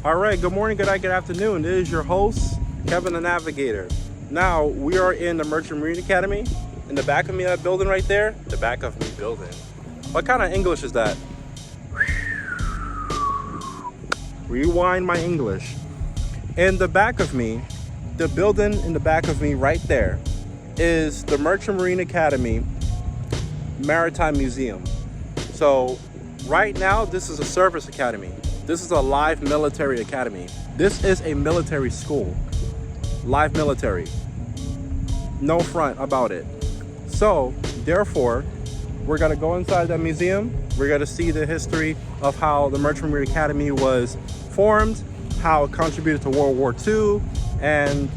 All right, good morning, good night, good afternoon. This is your host, Kevin the Navigator. Now, we are in the Merchant Marine Academy. In the back of me, that building right there, the back of me building. What kind of English is that? Rewind my English. In the back of me, the building in the back of me right there is the Merchant Marine Academy Maritime Museum. So right now, this is a service academy. This is a live military academy. This is a military school. Live military. No front about it. So, therefore, we're gonna go inside that museum. We're gonna see the history of how the Merchant Marine Academy was formed, how it contributed to World War II, and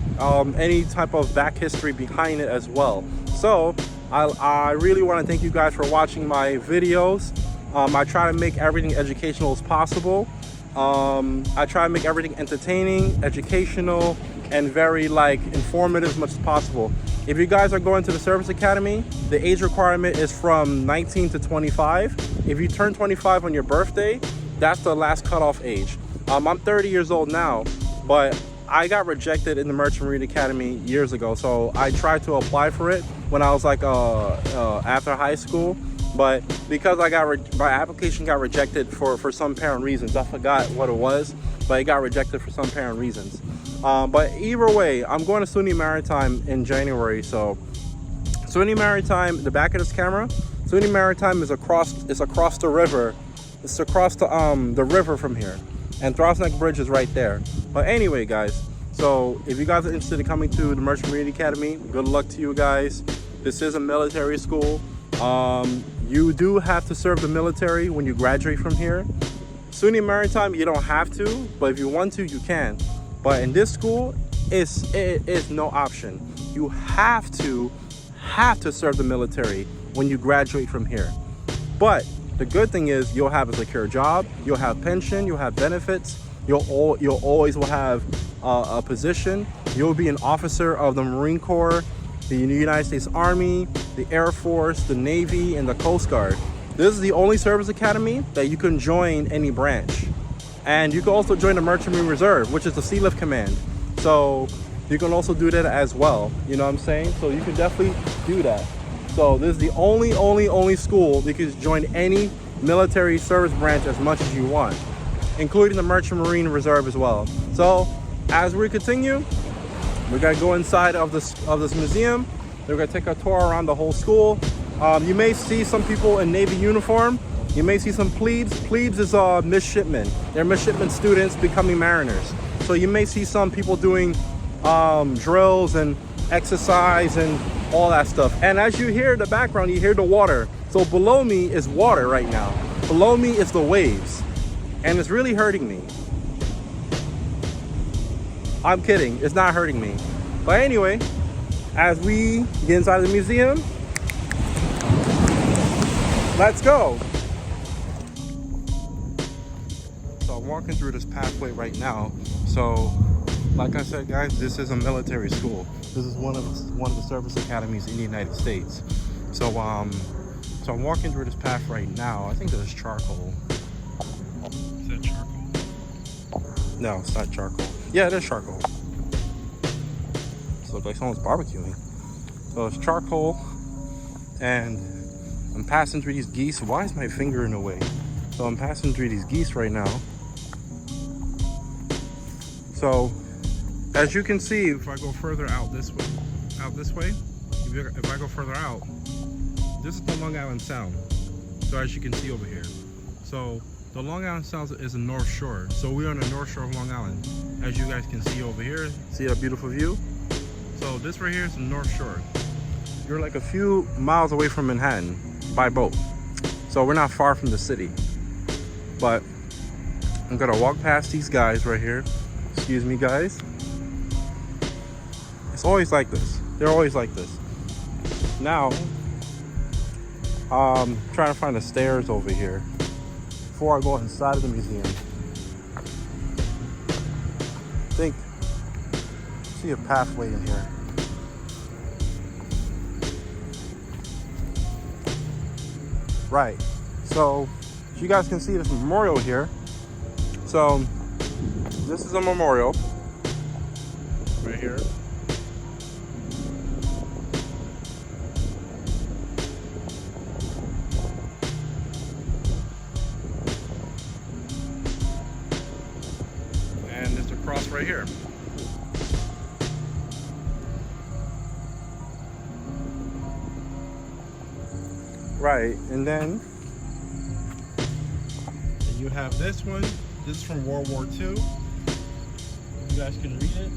any type of back history behind it as well. So, I really wanna thank you guys for watching my videos. I try to make everything educational as possible. I try to make everything entertaining, educational, and very informative as much as possible. If you guys are going to the service academy, the age requirement is from 19 to 25. If you turn 25 on your birthday, that's the last cutoff age. I'm 30 years old now, but I got rejected in the Merchant Marine Academy years ago. So I tried to apply for it when I was after high school. But because my application got rejected for some apparent reasons. I forgot what it was, but it got rejected for some apparent reasons. But either way, I'm going to SUNY Maritime in January. So SUNY Maritime, the back of this camera, SUNY Maritime is across the river. It's across the river from here. And Throstle Neck Bridge is right there. But anyway, guys, so if you guys are interested in coming to the Merchant Marine Academy, good luck to you guys. This is a military school. You do have to serve the military when you graduate from here. SUNY Maritime, you don't have to, but if you want to, you can. But in this school, it is no option. You have to serve the military when you graduate from here. But the good thing is you'll have a secure job, you'll have pension, you'll have benefits, you'll always will have a position. You'll be an officer of the Marine Corps, the United States Army, the Air Force, the Navy, and the Coast Guard. This is the only service academy that you can join any branch. And you can also join the Merchant Marine Reserve, which is the Sea Lift Command. So you can also do that as well. You know what I'm saying? So you can definitely do that. So this is the only school that you can join any military service branch as much as you want, including the Merchant Marine Reserve as well. So as we continue, we're gonna go inside of this museum. We're gonna take a tour around the whole school. You may see some people in Navy uniform. You may see some plebes. Plebes is midshipmen. They're midshipmen students becoming mariners. So you may see some people doing drills and exercise and all that stuff. And as you hear in the background, you hear the water. So below me is water right now. Below me is the waves. And it's really hurting me. I'm kidding, it's not hurting me. But anyway, as we get inside the museum, let's go. So I'm walking through this pathway right now. So, like I said, guys, this is a military school. This is one of the service academies in the United States. So I'm walking through this path right now. I think there's charcoal. Is that charcoal? No, it's not charcoal. Yeah, it is charcoal. It looks like someone's barbecuing. So it's charcoal, and I'm passing through these geese. Why is my finger in the way? So I'm passing through these geese right now. So as you can see, if I go further out this way, if I go further out, this is the Long Island Sound. So as you can see over here. So the Long Island Sound is the North Shore. So we're on the North Shore of Long Island. As you guys can see over here, see a beautiful view? So this right here is the North Shore. You're like a few miles away from Manhattan by boat. So we're not far from the city. But I'm gonna walk past these guys right here. Excuse me, guys. It's always like this. They're always like this. Now, trying to find the stairs over here before I go inside of the museum. I see a pathway in here. Right. So, as you guys can see, this memorial here. So, this is a memorial right here. And there's a cross right here. Right, and then you have this one. This is from World War II. You guys can read it.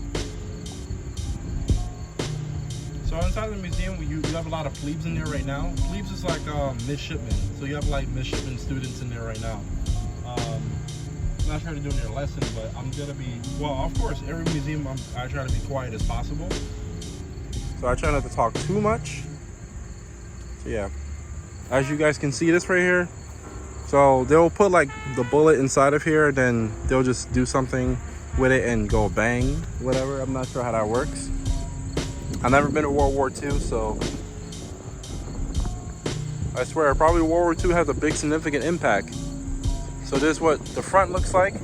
So inside the museum, you have a lot of plebes in there right now. Plebes is like midshipmen. So you have like midshipmen students in there right now. I'm not sure to do their lesson, but I'm gonna be, well, of course, every museum I try to be quiet as possible. So I try not to talk too much. So yeah, as you guys can see this right here. So they'll put like the bullet inside of here, then they'll just do something with it and go bang, whatever. I'm not sure how that works. I've never been to World War II, so I swear probably World War II has a big significant impact. So this is what the front looks like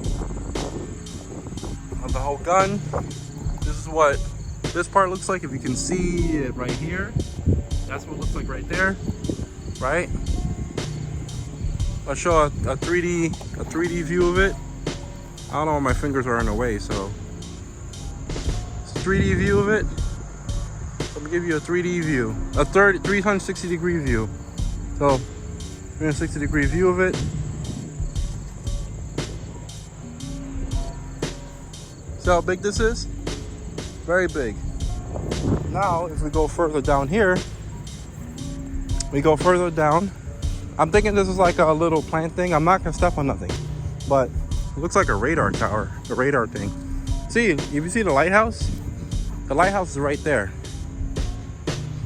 of the whole gun. This is what this part looks like. If you can see it right here, that's what it looks like right there, right? I'll show a 3D view of it. I don't know, my fingers are in the way, so it's a 3D view of it. So I'm gonna give you a 3D view, a 360 degree view. So 360 degree view of it. See how big this is? Very big. Now, if we go further down here, I'm thinking this is like a little plant thing. I'm not gonna step on nothing, but it looks like a radar tower, a radar thing. See, if you see the lighthouse is right there.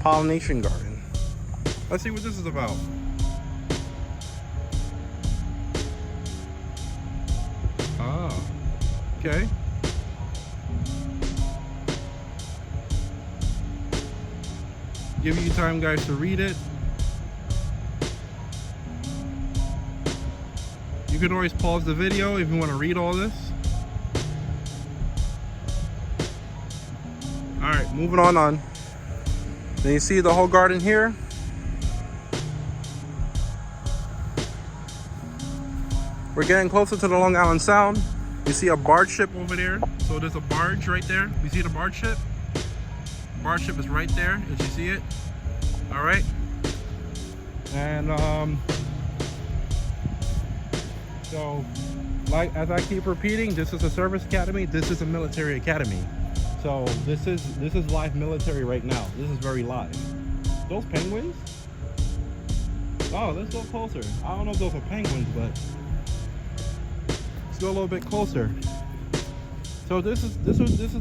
Pollination garden. Let's see what this is about. Ah, okay. Give you time, guys, to read it. You can always pause the video if you want to read all this. All right, moving on. Then you see the whole garden here. We're getting closer to the Long Island Sound. You see a barge ship over there. So there's a barge right there. You see the barge ship? Barge ship is right there, as you see it. All right. And so, like as I keep repeating, this is a service academy. This is a military academy. So this is live military right now. This is very live. Those penguins? Oh, let's go closer. I don't know if those are penguins, but let's go a little bit closer. So this is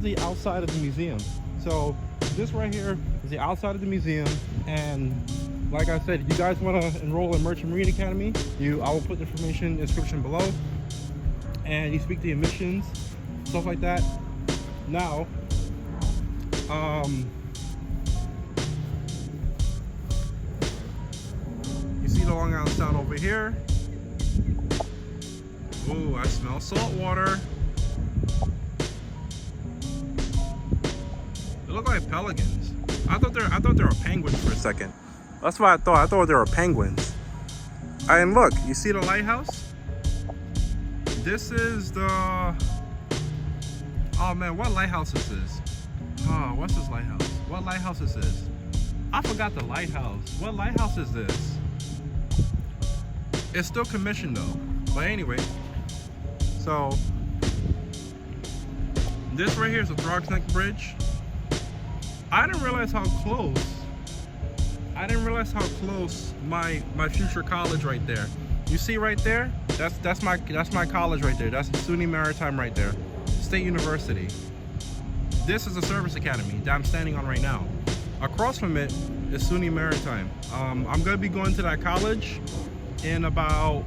the outside of the museum. So this right here is the outside of the museum, and like I said, if you guys want to enroll in Merchant Marine Academy, I will put the information in the description below, and you speak the admissions, stuff like that. Now, you see the Long Island Sound over here. Ooh, I smell salt water. They look like pelicans. I thought they were penguins for a second. That's what I thought. I thought they were penguins. And look, you see the lighthouse? This is the... Oh man, what lighthouse is this? Oh, what's this lighthouse? What lighthouse is this? I forgot the lighthouse. What lighthouse is this? It's still commissioned though. But anyway, so this right here is the Throgs Neck Bridge. I didn't realize how close my future college right there. You see right there? That's my college right there. That's SUNY Maritime right there. State University. This is a service academy that I'm standing on right now. Across from it is SUNY Maritime. I'm gonna be going to that college in about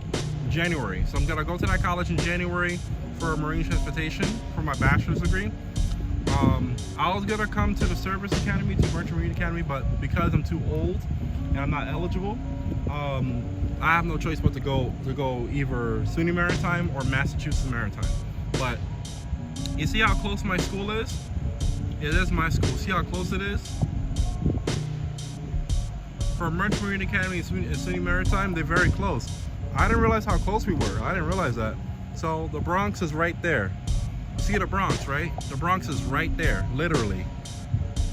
January. So I'm gonna go to that college in January for marine transportation for my bachelor's degree. I was gonna come to the service academy, to Merchant Marine Academy, but because I'm too old and I'm not eligible, I have no choice but to go either SUNY Maritime or Massachusetts Maritime. But You see how close my school is? It is my school. See how close it is? For Merchant Marine Academy and SUNY Maritime, they're very close. I didn't realize how close we were. I didn't realize that. So the Bronx is right there. See the Bronx, right? The Bronx is right there, literally.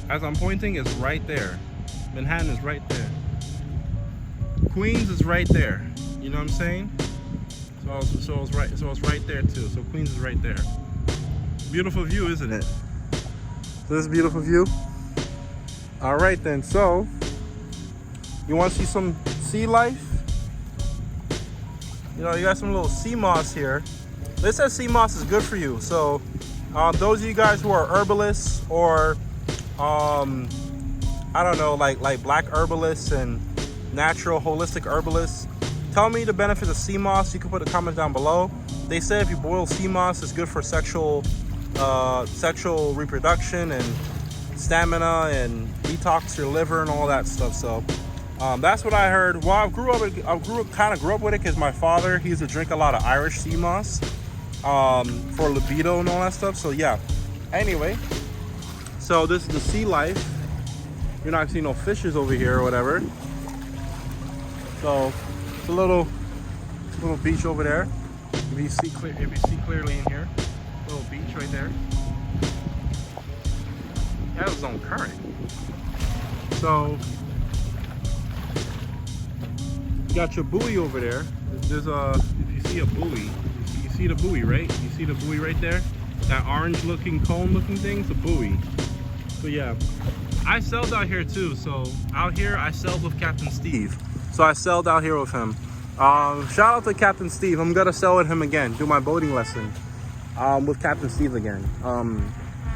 As I'm pointing, it's right there. Manhattan is right there. Queens is right there. You know what I'm saying? So it's right there too. So Queens is right there. Beautiful view, isn't it? So this beautiful view. All right then. So you want to see some sea life? You know, you got some little sea moss here. They said sea moss is good for you. So those of you guys who are herbalists or I don't know, like black herbalists and natural holistic herbalists, tell me the benefits of sea moss. You can put a comment down below. They say if you boil sea moss, it's good for sexual reproduction and stamina and detox your liver and all that stuff. So that's what I heard. Well, I grew up with it because my father, he used to drink a lot of Irish sea moss for libido and all that stuff. So yeah. Anyway, so this is the sea life. You're not seeing no fishes over here or whatever. So it's a little beach over there. If you see clearly in here, little beach right there. That was on current. So you got your buoy over there. There's if you see a buoy, you see the buoy, right? You see the buoy right there? That orange looking cone looking thing is a buoy. So yeah, I sailed out here too. So out here I sailed with Captain Steve. So I sailed out here with him. Shout out to Captain Steve. I'm gonna sail with him again, do my boating lesson with Captain Steve again.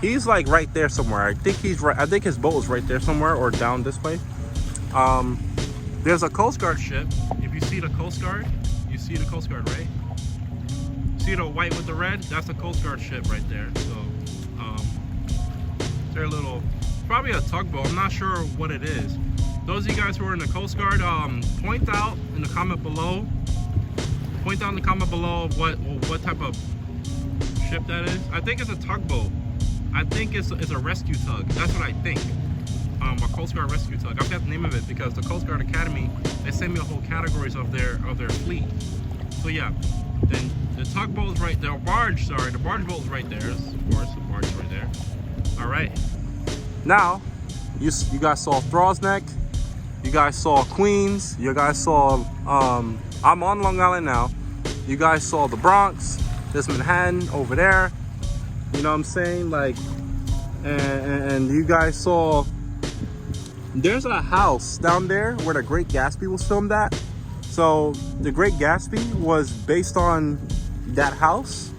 He's like right there somewhere. I think he's right. I think his boat is right there somewhere or down this way. There's a Coast Guard ship. If you see the Coast Guard, you see the Coast Guard, right? See the white with the red? That's a Coast Guard ship right there. So they're a little, probably a tugboat. I'm not sure what it is. Those of you guys who are in the Coast Guard, point out in the comment below. Point out in the comment below what type of ship that is. I think it's a tugboat. I think it's a rescue tug. That's what I think. A Coast Guard rescue tug. I forgot the name of it because the Coast Guard Academy, they send me a whole categories of their fleet. So yeah, then the tugboat is right there. The barge boat is right there. Of course, the barge is right there. All right. Now, you guys saw Thrall's Neck. You guys saw Queens. You guys saw, I'm on Long Island now. You guys saw the Bronx. There's Manhattan over there. You know what I'm saying? Like, and you guys saw, there's a house down there where the Great Gatsby was filmed at. So the Great Gatsby was based on that house,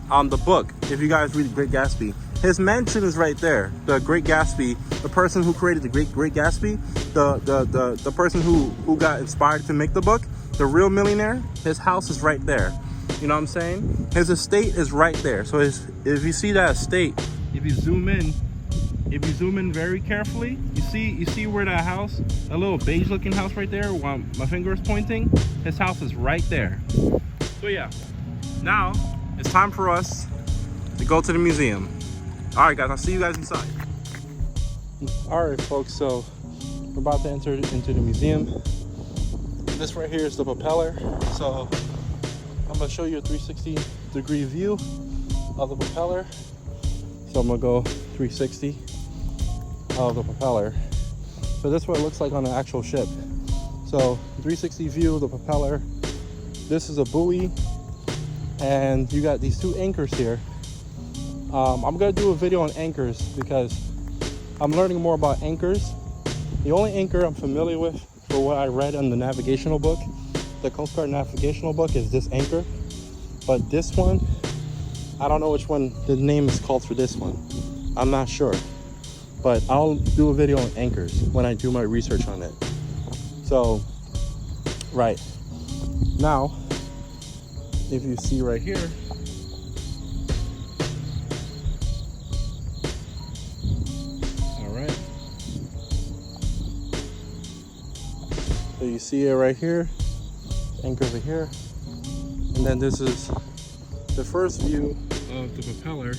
the book. If you guys read the Great Gatsby, his mansion is right there. The Great Gatsby, the person who created the Great Gatsby, the person who got inspired to make the book, the real millionaire, his house is right there. You know what I'm saying? His estate is right there. So if you see that estate, if you zoom in very carefully, you see where that house, a little beige looking house right there while my finger is pointing, his house is right there. So yeah, now it's time for us to go to the museum. All right guys, I'll see you guys inside. All right folks, so we're about to enter into the museum. This right here is the propeller. So I'm gonna show you a 360-degree view of the propeller. So I'm gonna go 360 of the propeller. So this is what it looks like on the actual ship. So 360 view of the propeller. This is a buoy, and you got these two anchors here. I'm gonna do a video on anchors because I'm learning more about anchors. The only anchor I'm familiar with for what I read in the navigational book, the Coast Guard navigational book, is this anchor. But this one, I don't know which one the name is called for this one. I'm not sure. But I'll do a video on anchors when I do my research on it. So, right. Now, if you see right here, so you see it right here, anchors are here, and then this is the first view of the propeller.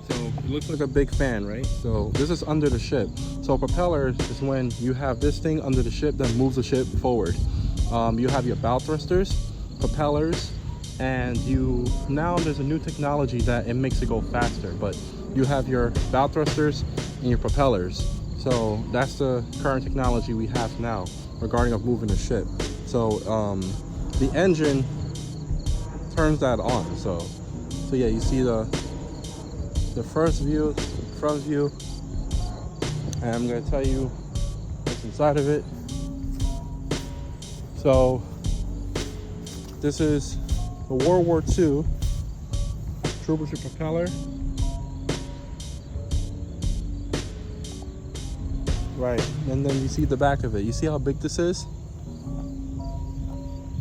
So it looks like a big fan, right? So this is under the ship. So propeller is when you have this thing under the ship that moves the ship forward. You have your bow thrusters, propellers, and now there's a new technology that it makes it go faster, but you have your bow thrusters and your propellers. So that's the current technology we have now regarding of moving the ship. So the engine turns that on. So yeah, you see the first view, front view, and I'm gonna tell you what's inside of it. So this is the World War II troubleship propeller. Right, and then you see the back of it. You see how big this is?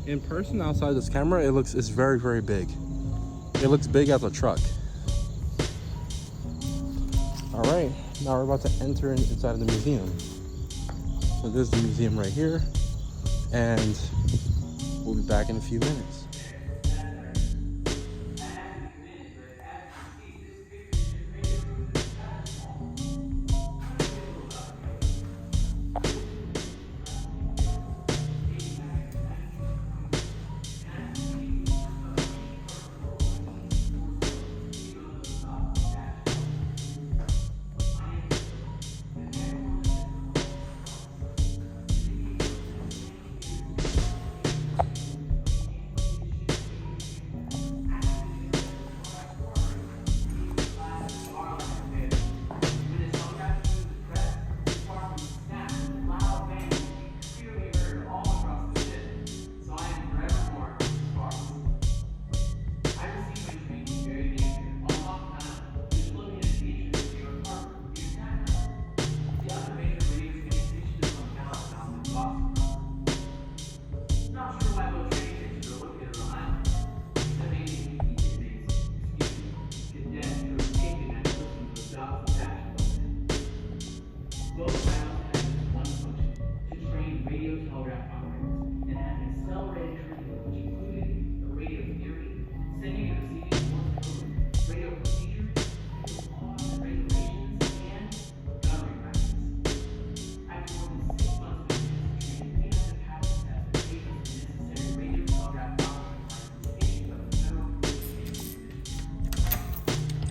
In person, outside this camera, it's very, very big. It looks big as a truck. All right, now we're about to enter inside of the museum. So this is the museum right here, and we'll be back in a few minutes.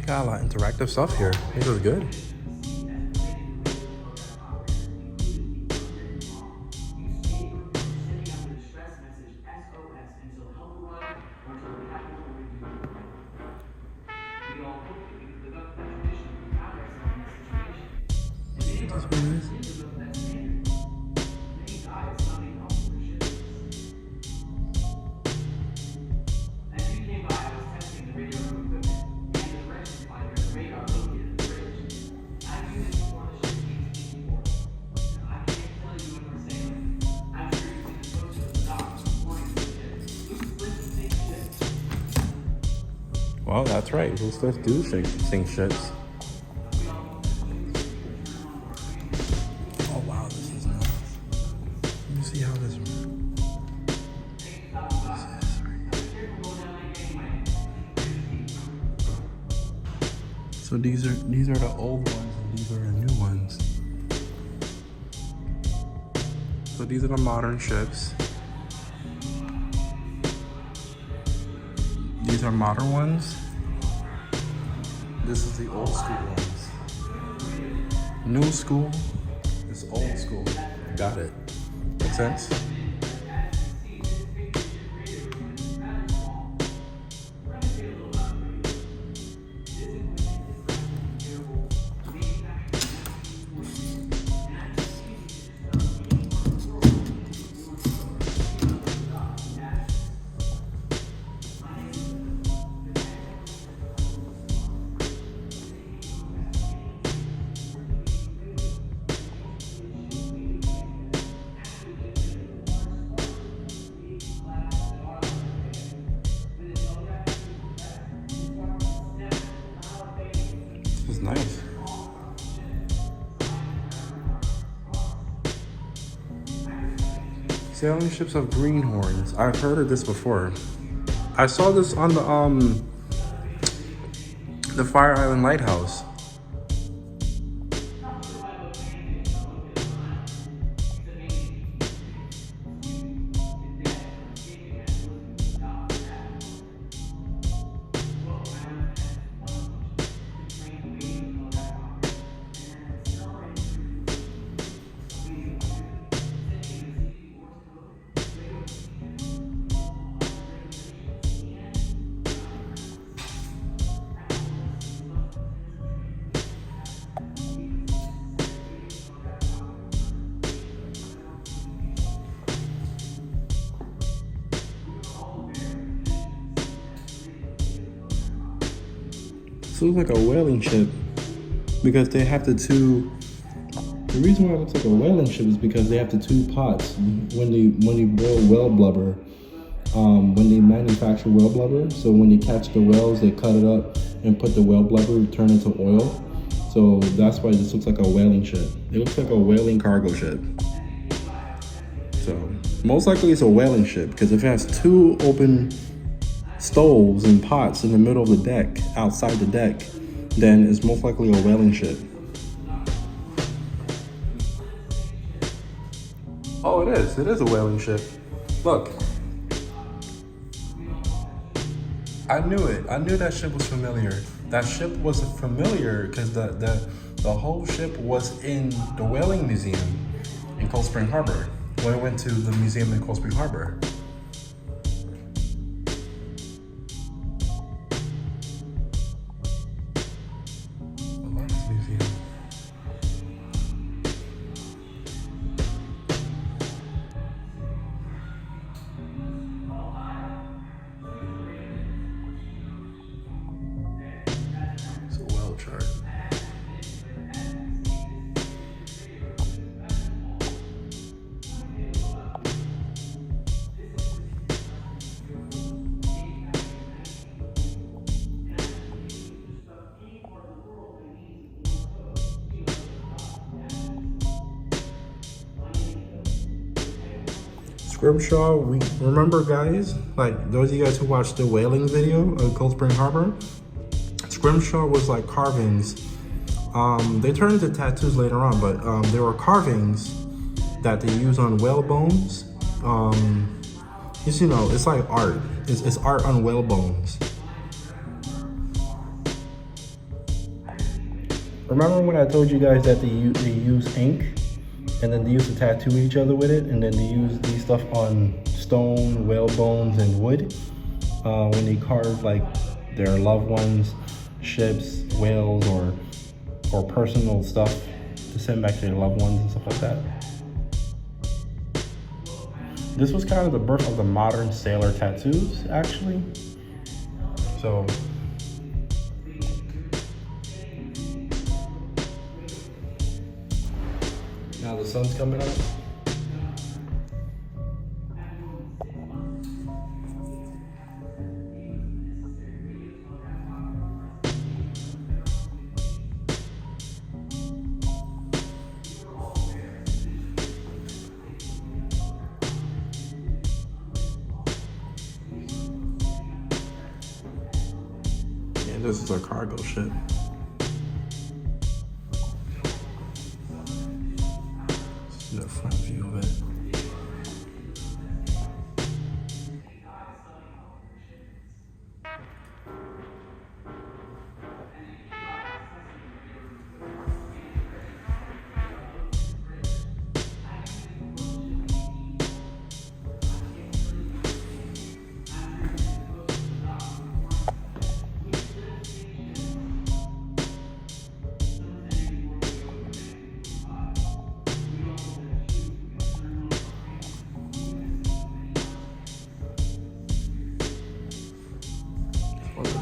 Got a lot of interactive stuff here. This is good. Well, that's right. We'll still do sink ships. Oh wow, this is nice. Let me see how this works. So these are the old ones, and these are the new ones. So these are the modern ships. These are modern ones. This is the old school ones. New school is old school. Got it. Makes sense? Nice. Sailing ships have greenhorns. I've heard of this before. I saw this on the The Fire Island Lighthouse. This looks like a whaling ship because they have the reason why it looks like a whaling ship is because they have the two pots when they boil whale blubber, when they manufacture whale blubber. So when they catch the whales, they cut it up and put the whale blubber, turn it to oil. So that's why this looks like a whaling ship. It looks like a whaling cargo ship. So most likely it's a whaling ship because if it has two open stoves and pots in the middle of the deck, outside the deck, then it's most likely a whaling ship. Oh, it is a whaling ship. Look, I knew that ship was familiar. That ship was familiar because the whole ship was in the whaling museum in Cold Spring Harbor when I went to the museum in Cold Spring Harbor. Scrimshaw, we remember, guys, like those of you guys who watched the whaling video of Cold Spring Harbor, Scrimshaw was like carvings. They turned into tattoos later on, but there were carvings that they use on whale bones. Just, you know, it's like art. It's art on whale bones. Remember when I told you guys that they use ink? And then they used to tattoo each other with it, and then they use these stuff on stone, whale bones, and wood when they carve like their loved ones, ships, whales, or personal stuff to send back to their loved ones and stuff like that. This was kind of the birth of the modern sailor tattoos, actually. So. Now the sun's coming up. Yeah, this is a cargo ship. The front view of it.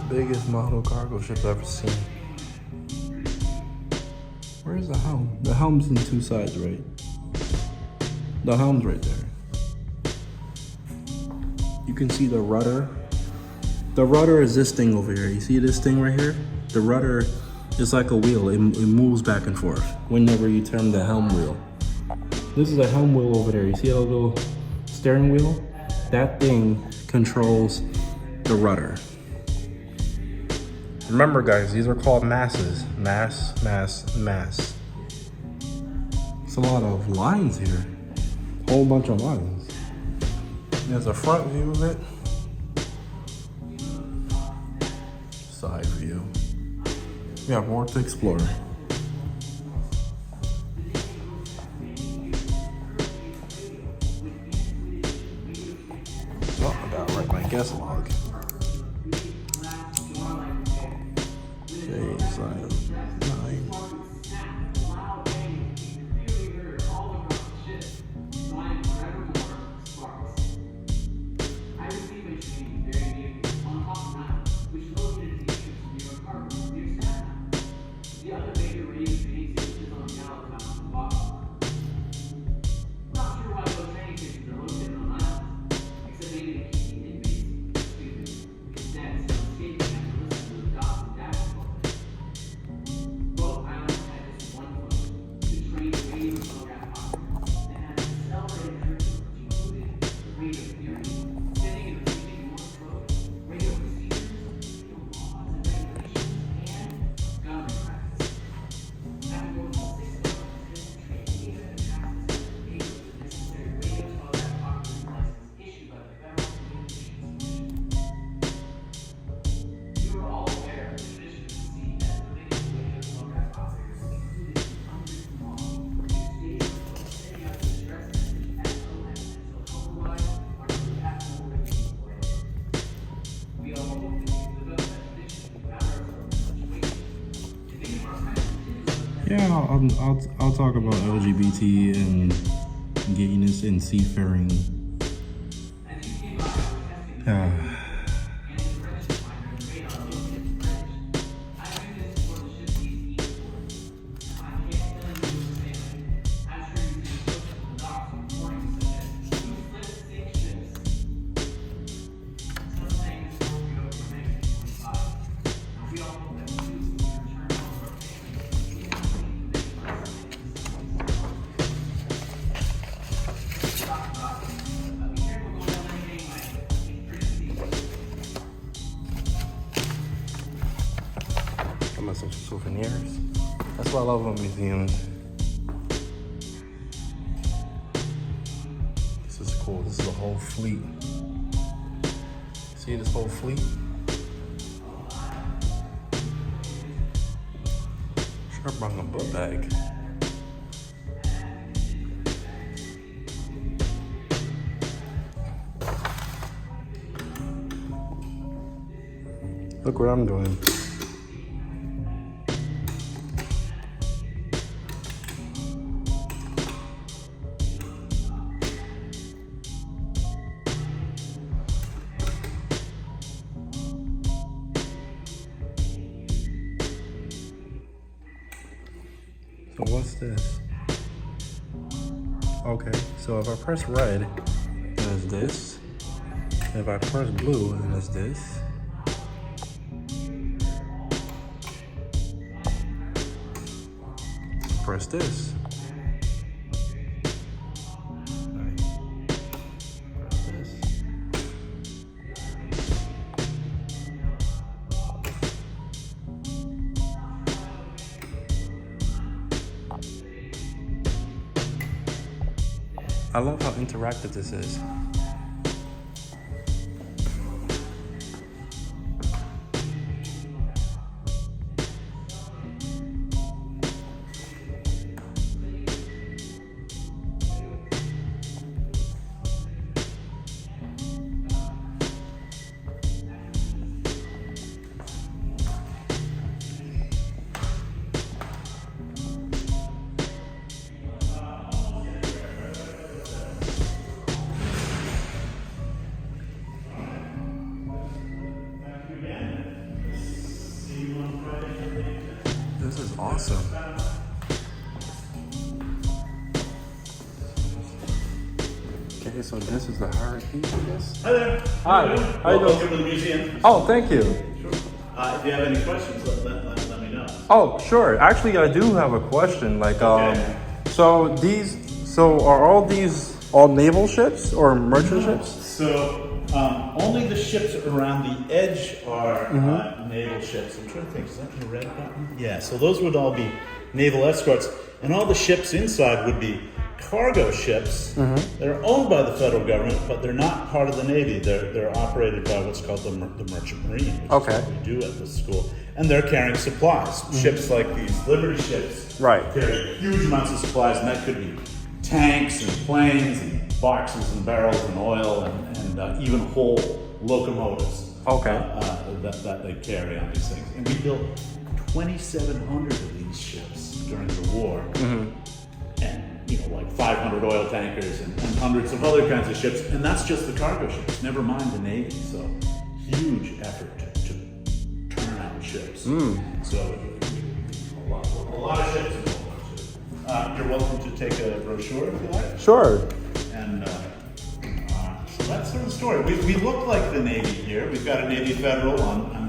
Biggest model cargo ship I've ever seen. Where's the helm? The helm's in two sides, right? The helm's right there. You can see the rudder. The rudder is this thing over here. You see this thing right here? The rudder is like a wheel. It moves back and forth whenever you turn the helm wheel. This is a helm wheel over there. You see a little steering wheel? That thing controls the rudder. Remember, guys, these are called masses. Mass. It's a lot of lines here. Whole bunch of lines. There's a front view of it. Side view. We have more to explore. Oh, I gotta write my guest log. Okay, side 9. Yeah, I'll talk about LGBT and gayness in seafaring. Some souvenirs. That's why I love museums. This is cool. This is a whole fleet. See this whole fleet? Sure brought a book bag. Look what I'm doing. So what's this? Okay, so if I press red, then it's this. And if I press blue, then it's this. Press this. Right. Press this. I love how interactive this is. This is awesome. Okay, so this is the hierarchy, I guess? Hi there. Hi. How you doing? Welcome to the museum. Oh, thank you. Sure. If you have any questions, let me know. Oh, sure. Actually, I do have a question. Like, Okay. so are all these all naval ships or merchant ships? So Only the ships around the edge are naval ships. I'm trying to think, is that the red button? Yeah, so those would all be naval escorts. And all the ships inside would be cargo ships. They're owned by the federal government, but they're not part of the Navy. They're operated by what's called the Merchant Marine, which is what we do at this school. And they're carrying supplies. Ships like these Liberty ships carry huge amounts of supplies, and that could be tanks and planes and boxes and barrels and oil and even whole locomotives that they carry on these things. And we built 2,700 of these ships during the war. And like 500 oil tankers and hundreds of other kinds of ships. And that's just the cargo ships, never mind the Navy. So huge effort to turn out ships. So a lot of ships involved. You're welcome to take a brochure if you like. Sure. And so that's sort of the story. We look like the Navy here. We've got a Navy Federal on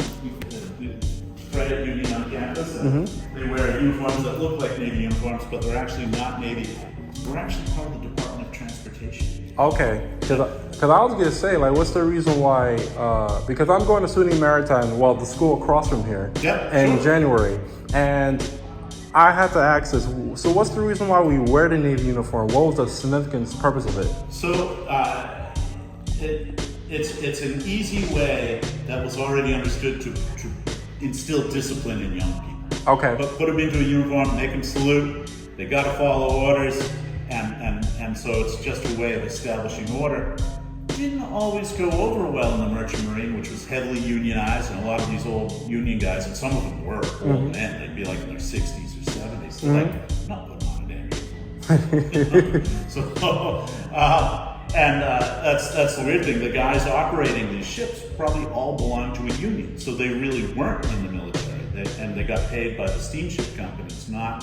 credit union on campus. And they wear uniforms that look like Navy uniforms, but they're actually not Navy. We're actually part of the Department of Transportation. Okay, because I was gonna say, like, what's the reason why? Because I'm going to SUNY Maritime, well, the school across from here, in January, and I had to ask this. So, what's the reason why we wear the Navy uniform? What was the significance, purpose of it? So, it's an easy way that was already understood to instill discipline in young people. Okay. But put them into a uniform, make them salute. They got to follow orders, and so it's just a way of establishing order. Didn't always go over well in the Merchant Marine, which was heavily unionized, and a lot of these old union guys, and some of them were old men. They'd be like in their 60s or 70s. They're like, I'm not putting on a damn uniform. That's the weird thing. The guys operating these ships probably all belonged to a union, so they really weren't in the military. They got paid by the steamship companies, not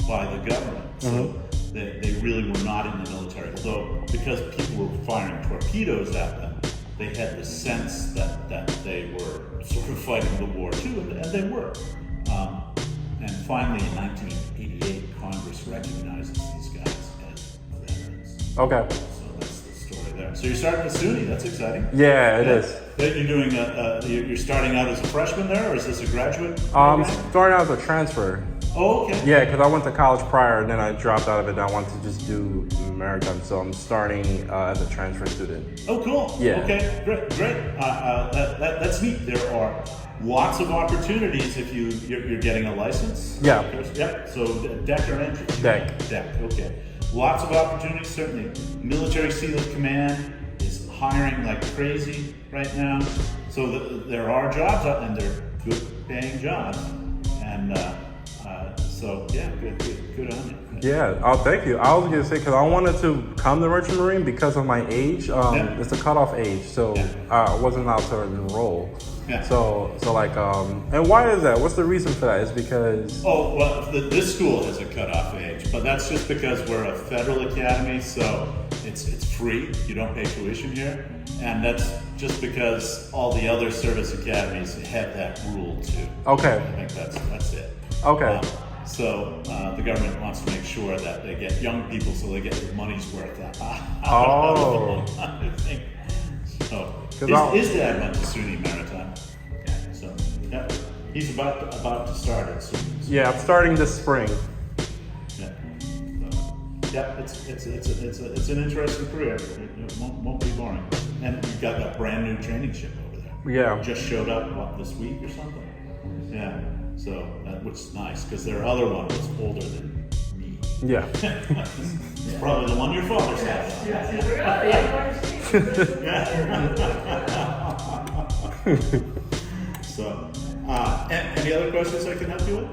by the government. So they really were not in the military. Although, because people were firing torpedoes at them, they had the sense that they were sort of fighting the war too, and they were. And finally, in 1988, Congress recognizes these guys as veterans. Okay. So that's the story there. So you're starting at SUNY. That's exciting. Yeah, it is. You're doing you're starting out as a freshman there, or is this a graduate? I'm starting out as a transfer. Oh, okay. Yeah, because I went to college prior, and then I dropped out of it, and I wanted to just do maritime, so I'm starting as a transfer student. Oh, cool. Yeah. Okay, great. That's neat. There are lots of opportunities if you're getting a license. Yeah. Yep. So deck or entry? Deck. Deck. Okay. Lots of opportunities. Certainly, Military SEAL Command is hiring like crazy right now. So there are jobs out, and they're good-paying jobs, and. So yeah, good on you. Yeah, thank you. I was gonna say, because I wanted to come to Merchant Marine because of my age. It's a cutoff age, so I wasn't allowed to enroll. Yeah. So like, and why is that? What's the reason for that? Is because this school has a cutoff age, but that's just because we're a federal academy, so it's free. You don't pay tuition here, and that's just because all the other service academies have that rule too. Okay. I think that's it. Okay. So the government wants to make sure that they get young people so they get their money's worth out Oh. of them, I think. So his dad went to SUNY Maritime. Yeah. So yeah, he's about to start at SUNY. Yeah, I'm starting this spring. Yeah. So, yeah, it's an interesting career. It won't be boring. And you've got that brand new training ship over there. Yeah. Just showed up this week or something. Yeah. So which is nice because their other one was older than me. Yeah. It's probably the one your father had. So, any other questions I can help you with?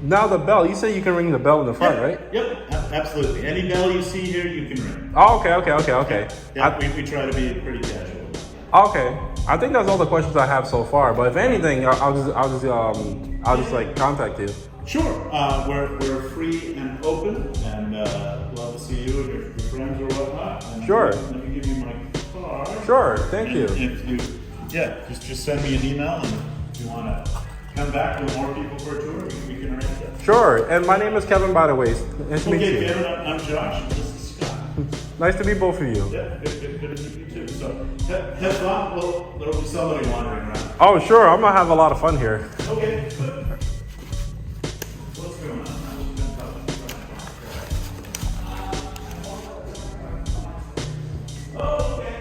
Now the bell. You say you can ring the bell in the front, right? Yep, absolutely. Any bell you see here, you can ring. Oh, okay. Yeah, we try to be pretty casual. Okay, I think that's all the questions I have so far. But if anything, I'll just like contact you. Sure. We're free and open, and love to see you and your friends or whatnot. And sure. Let me give you my card. Sure. Thank you. If you, just send me an email, and if you want to come back with more people for a tour, we can arrange that. Sure. And my name is Kevin, by the way. Nice to meet you. Okay, Kevin. I'm Josh. This is Scott. Nice to meet both of you. Yeah, good to meet you too. So, have fun. Well, there will be somebody wandering around. Oh, sure. I'm gonna have a lot of fun here. Okay, good. What's going on? Oh, okay.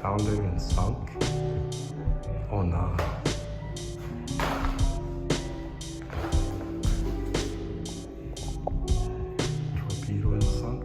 Founded and sunk? Oh no. Torpedo and sunk?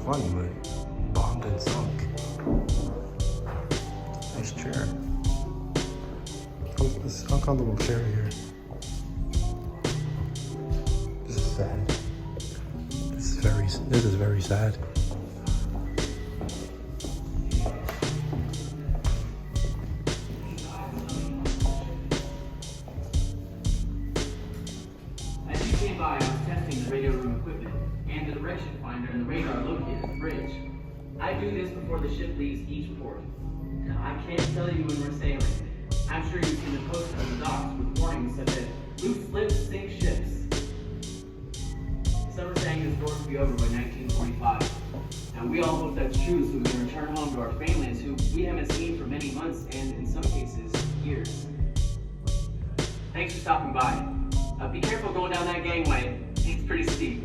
funny, but bombed and sunk. Nice chair. This uncomfortable chair here. This is sad. This is very sad. As you came by, I was testing the radio room equipment and the direction finder and the radar located at the bridge. I do this before the ship leaves each port. I can't tell you when we're sailing. I'm sure you've seen the posters on the docks with warnings such as loose lips sink ships. Some are saying this war could be over by 1945. And we all hope that's true so we can return home to our families who we haven't seen for many months and in some cases, years. Thanks for stopping by. Be careful going down that gangway. It's pretty steep.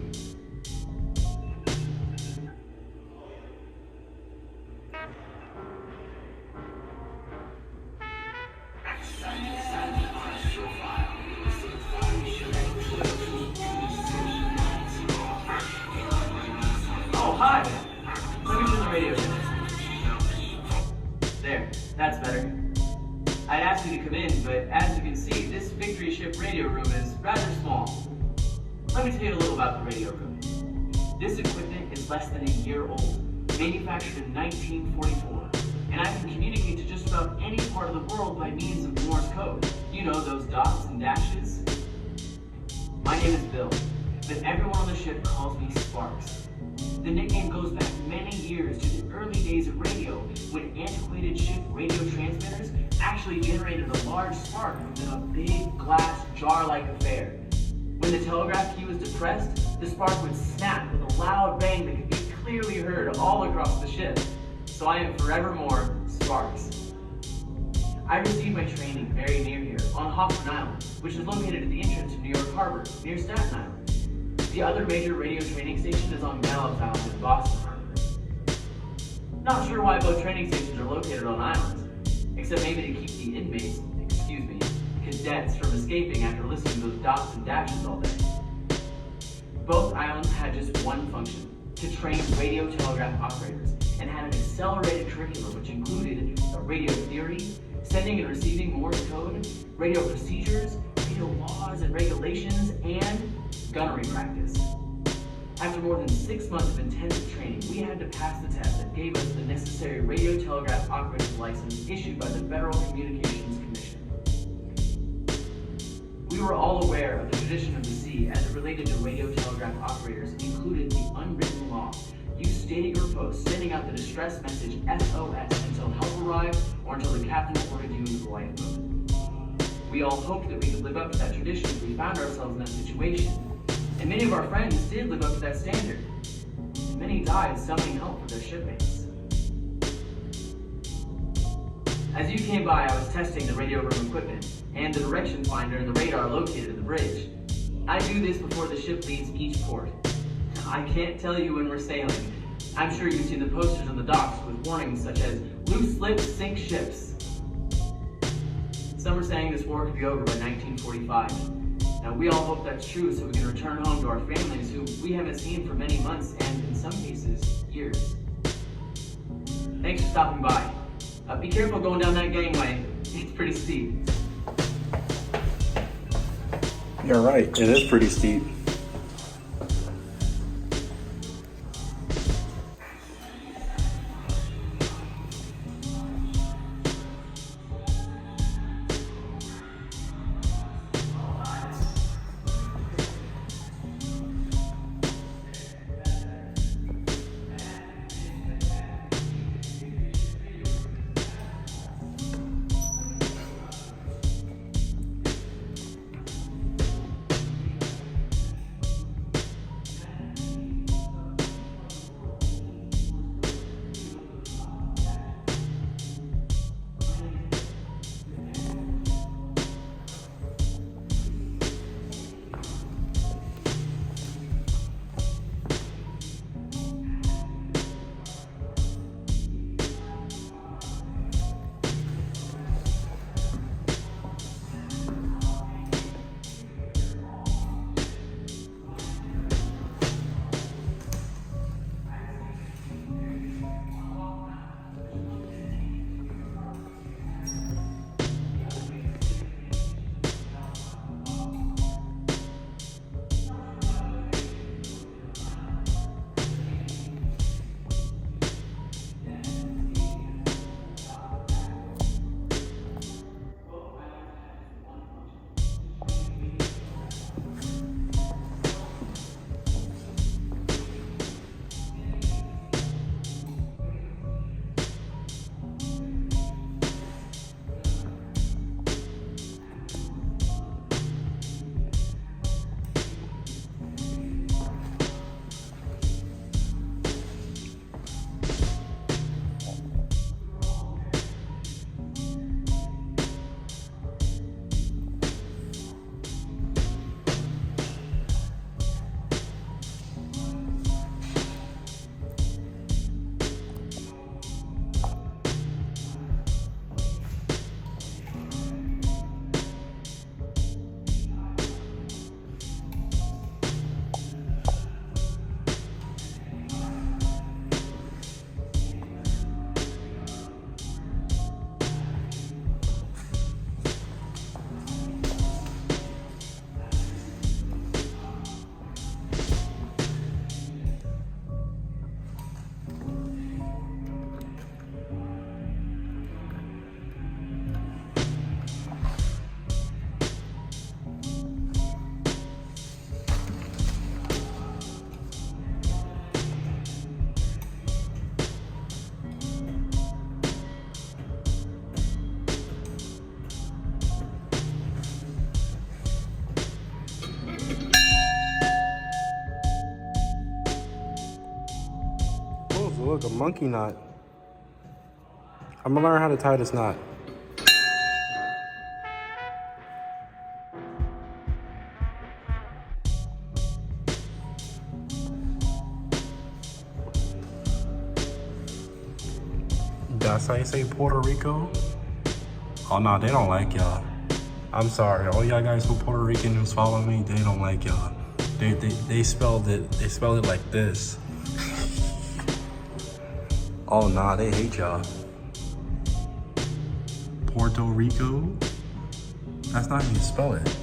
Oh, hi! Let me turn the radio down. There, that's better. I'd asked you to come in, but as you can see, this Victory Ship radio room is rather small. Let me tell you a little about the radio room. This equipment is less than a year old, manufactured in 1944, and I can communicate to just about any part of the world by means of Morse code. You know, those dots and dashes? My name is Bill, but everyone on the ship calls me Sparks. The nickname goes back many years to the early days of radio, when antiquated ship radio transmitters actually generated a large spark within a big glass jar-like affair. When the telegraph key was depressed, the spark would snap with a loud bang that could be clearly heard all across the ship. So I am forevermore Sparks. I received my training very near here, on Hoffman Island, which is located at the entrance to New York Harbor, near Staten Island. The other major radio training station is on Ballard Island in Boston Harbor. Not sure why both training stations are located on islands, except maybe to keep the inmates, cadets, from escaping after listening to those dots and dashes all day. Both islands had just one function, to train radio telegraph operators, and had an accelerated curriculum which included radio theory, sending and receiving Morse code, radio procedures, radio laws and regulations, and gunnery practice. After more than 6 months of intensive training, we had to pass the test that gave us the necessary radio telegraph operator's license issued by the Federal Communications Commission. We were all aware of the tradition of the sea as it related to radio telegraph operators included the unwritten law. You stay at your post, sending out the distress message SOS until help arrived or until the captain ordered you into the lifeboat. We all hoped that we could live up to that tradition if we found ourselves in that situation. And many of our friends did live up to that standard. Many died summoning help for their shipmates. As you came by, I was testing the radio room equipment and the direction finder and the radar located at the bridge. I do this before the ship leaves each port. I can't tell you when we're sailing. I'm sure you've seen the posters on the docks with warnings such as loose lips sink ships. Some are saying this war could be over by 1945. Now, we all hope that's true so we can return home to our families who we haven't seen for many months and, in some cases, years. Thanks for stopping by. Be careful going down that gangway. It's pretty steep. You're right, it is pretty steep. look, a monkey knot. I'm gonna learn how to tie this knot. That's how you say Puerto Rico? Oh no, they don't like y'all. I'm sorry, all y'all guys who Puerto Rican who's following me, they don't like y'all. They spelled it like this. Oh nah, they hate y'all. Puerto Rico? That's not how you spell it.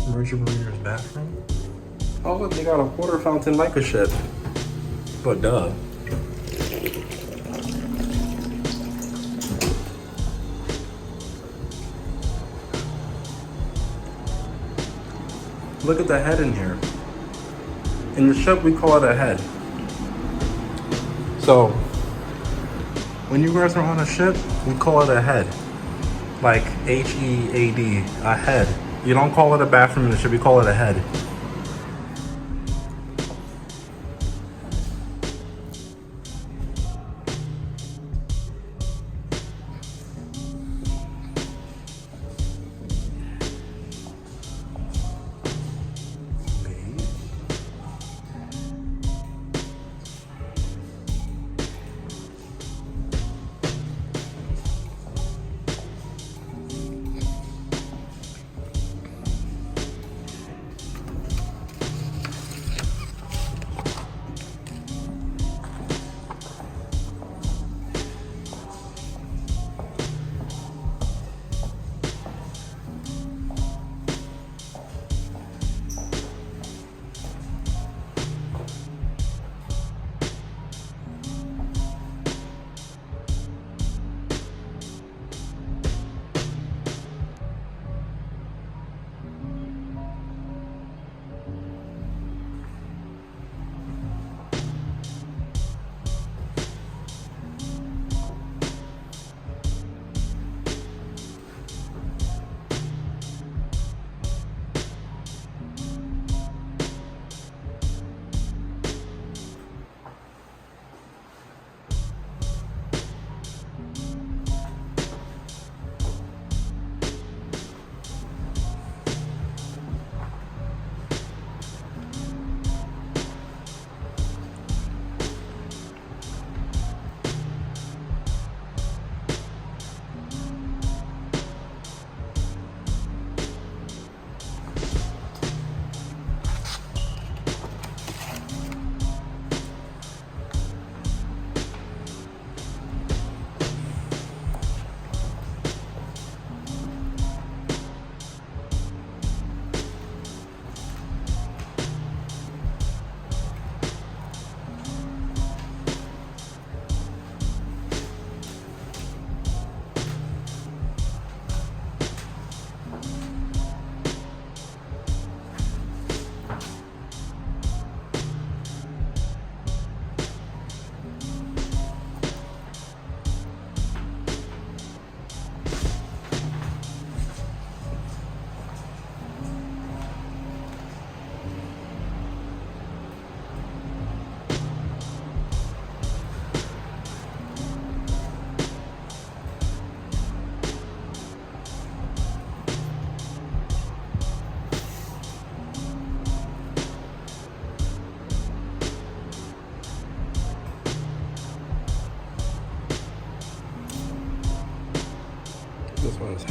Merchant Mariner's bathroom. Oh look, they got a water fountain like a ship. But duh. Look at the head in here. In the ship we call it a head. So when you guys are on a ship, we call it a head. Like H-E-A-D, a head. You don't call it a bathroom in the ship, we call it a head.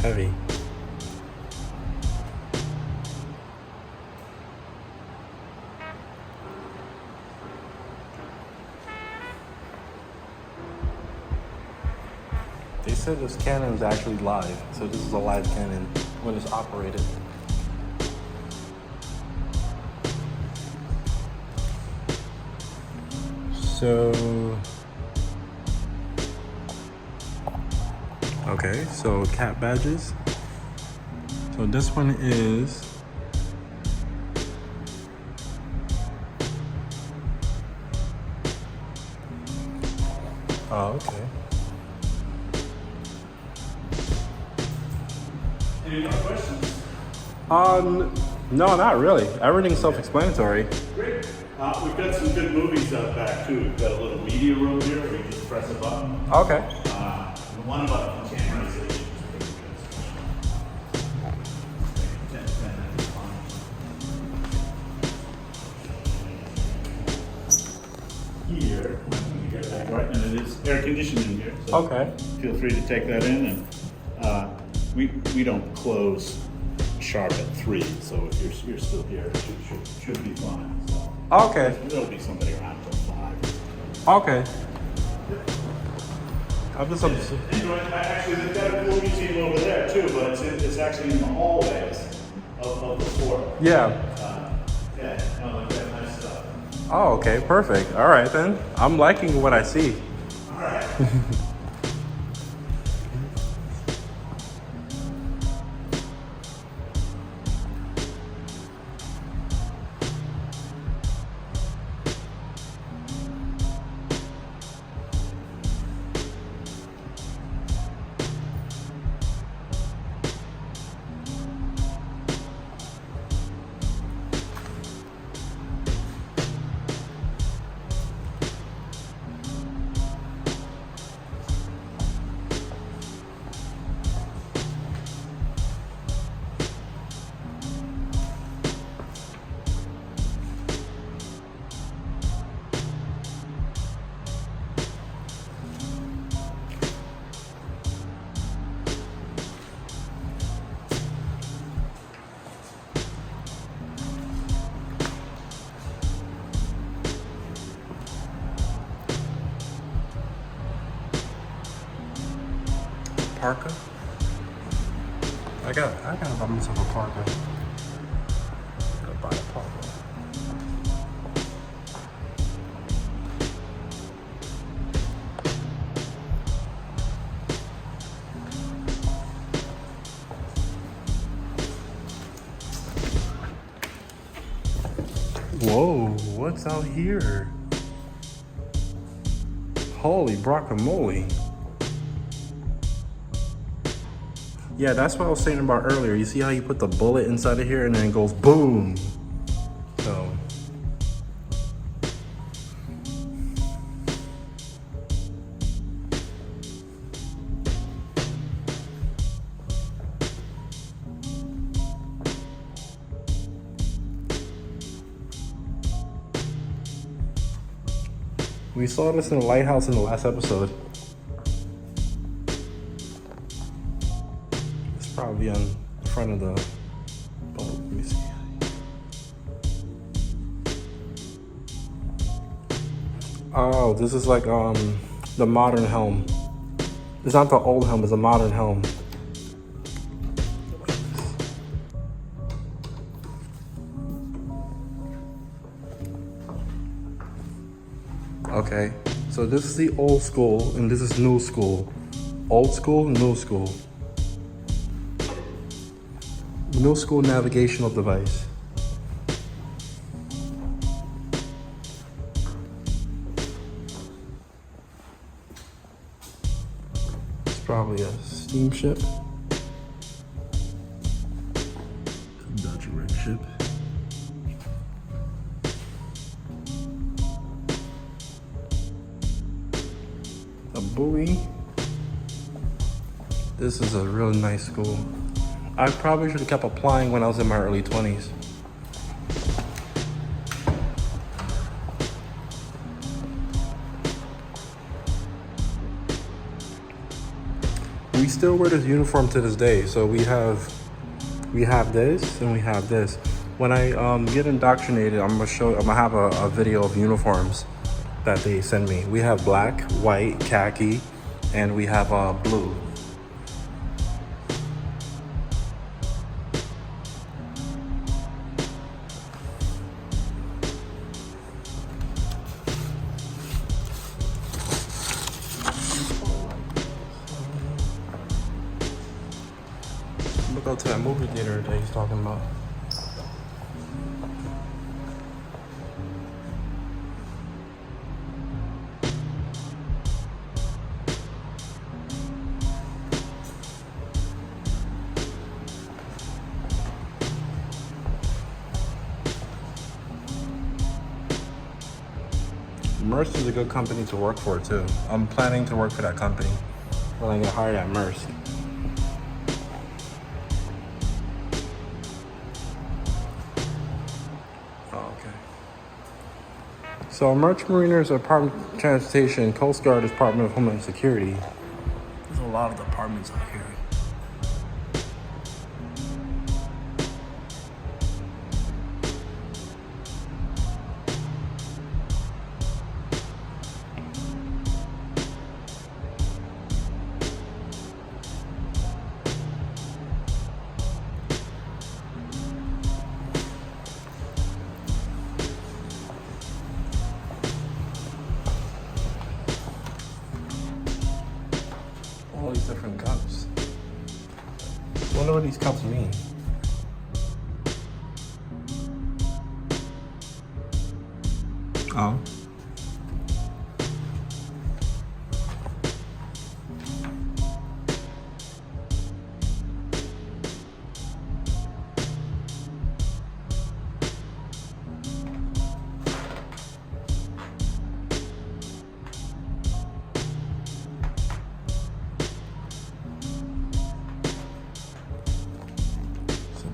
heavy. They said this cannon is actually live, so this is a live cannon when it's operated. So, okay, so cat badges. So this one is okay. Any more questions? No, not really. Everything's self-explanatory. Great. We've got some good movies out back too. We've got a little media room here where you just press a button. Okay. One about the cameras is pretty good. Here, when you get back, right, and it is air conditioned in here. So Okay. feel free to take that in, and we don't close sharp at 3, so if you're still here, it should be fine. So. Okay. There'll be somebody around till 5. Okay. I'm just understood. Anyway, actually, they've got a cool museum over there too, but it's actually in the hallways of the fort. Yeah. Yeah, no, they've got nice stuff. Oh, okay. Perfect. All right then. I'm liking what I see. All right. Parka. I gotta buy myself a parka. Gotta buy a parka. Whoa, what's out here? Holy guacamole. Yeah, that's what I was saying about earlier. You see how you put the bullet inside of here and then it goes boom. So. We saw this in the lighthouse in the last episode. Probably on front of the boat. Let me see. Oh, this is like the modern helm. It's not the old helm, it's a modern helm. Okay, so this is the old school and this is new school. Old school, new school. New school navigational device. It's probably a steamship. Dutch wreck ship. A buoy. This is a really nice school. I probably should have kept applying when I was in my early 20s. We we still wear this uniform to this day. So we have this and we have this. When I get indoctrinated, I'm gonna have a video of uniforms that they send me. We have black, white, khaki, and we have blue. I'm gonna go to that movie theater that he's talking about. Maersk is a good company to work for too. I'm planning to work for that company when I get hired at Maersk. Oh, okay. So Merchant Mariners are Department of Transportation, Coast Guard is Department of Homeland Security. There's a lot of departments out here. All these different cups. I wonder what these cups mean. Oh.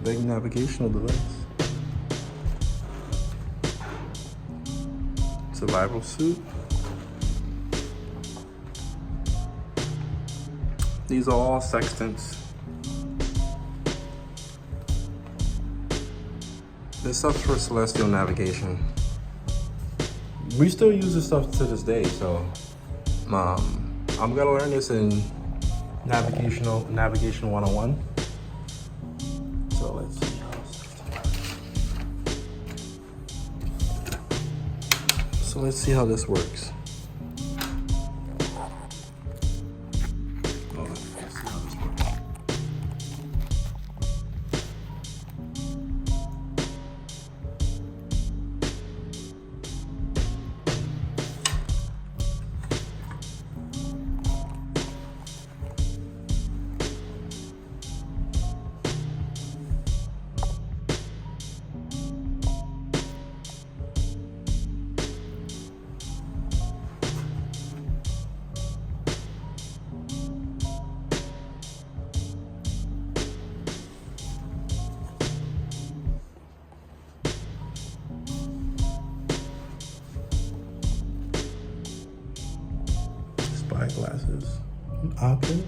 Big navigational device. Survival suit. These are all sextants. This stuff's for celestial navigation. We still use this stuff to this day, so I'm gonna learn this in Navigation 101. So let's see how let's see how this works. Oh, let's see how this works. Glasses options.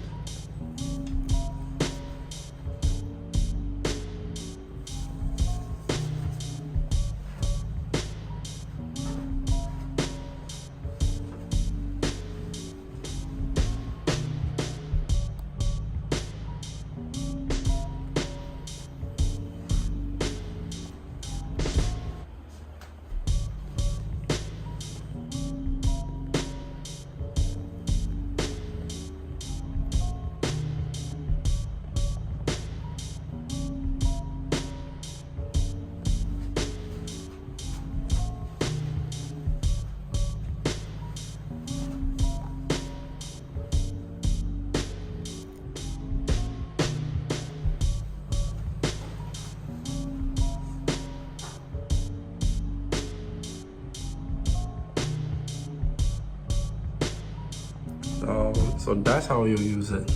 So that's how you use it.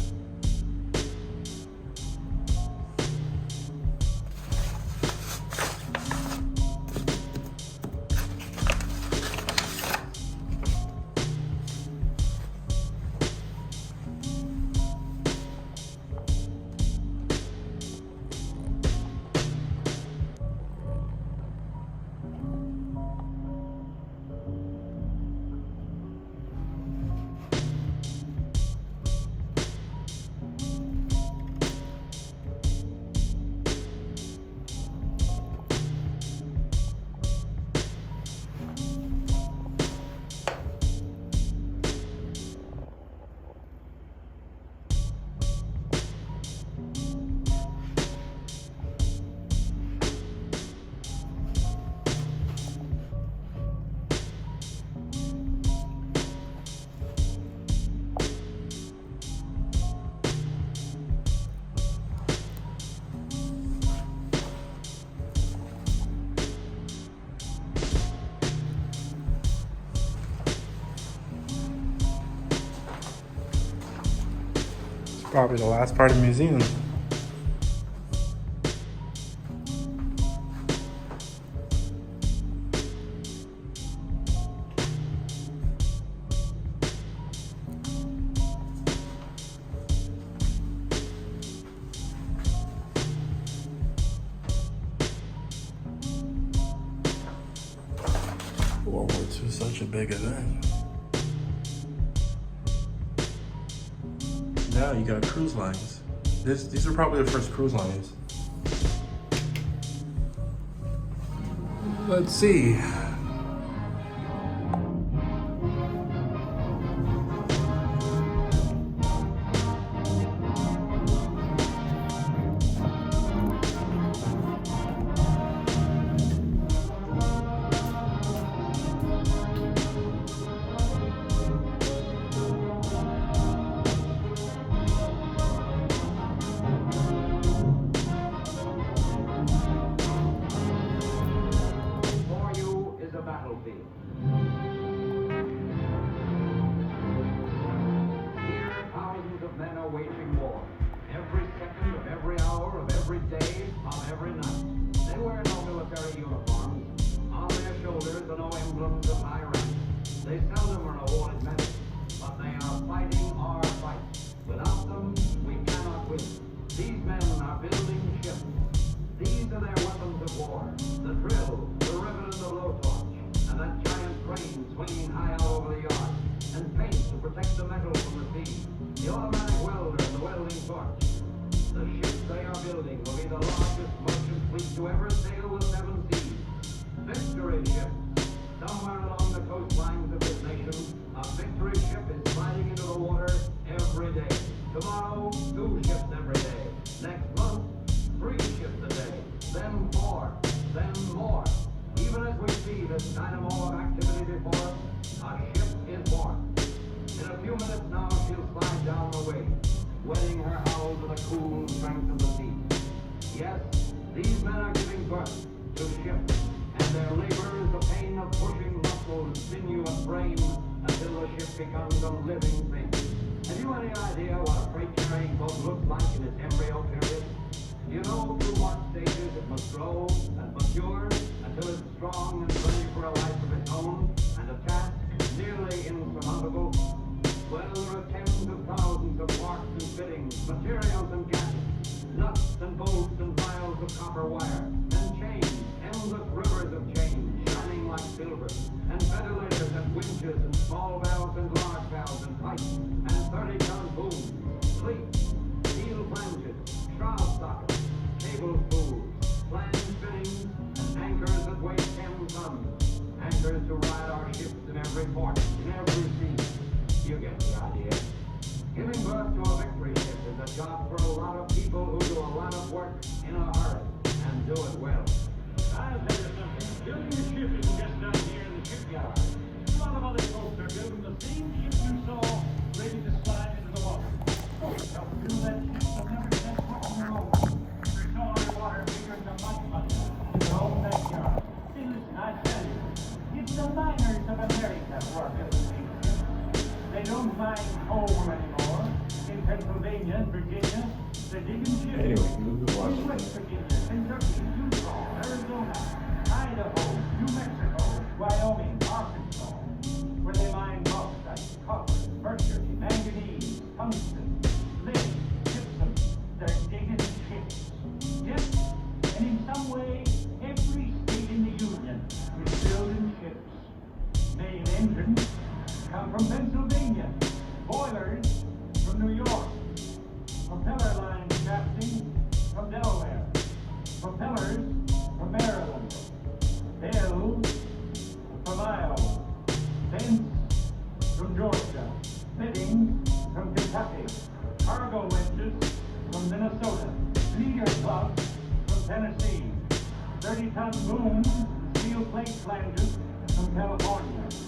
Probably the last part of the museum. World War II is such a big event. Now you got cruise lines. These are probably the first cruise lines. Let's see.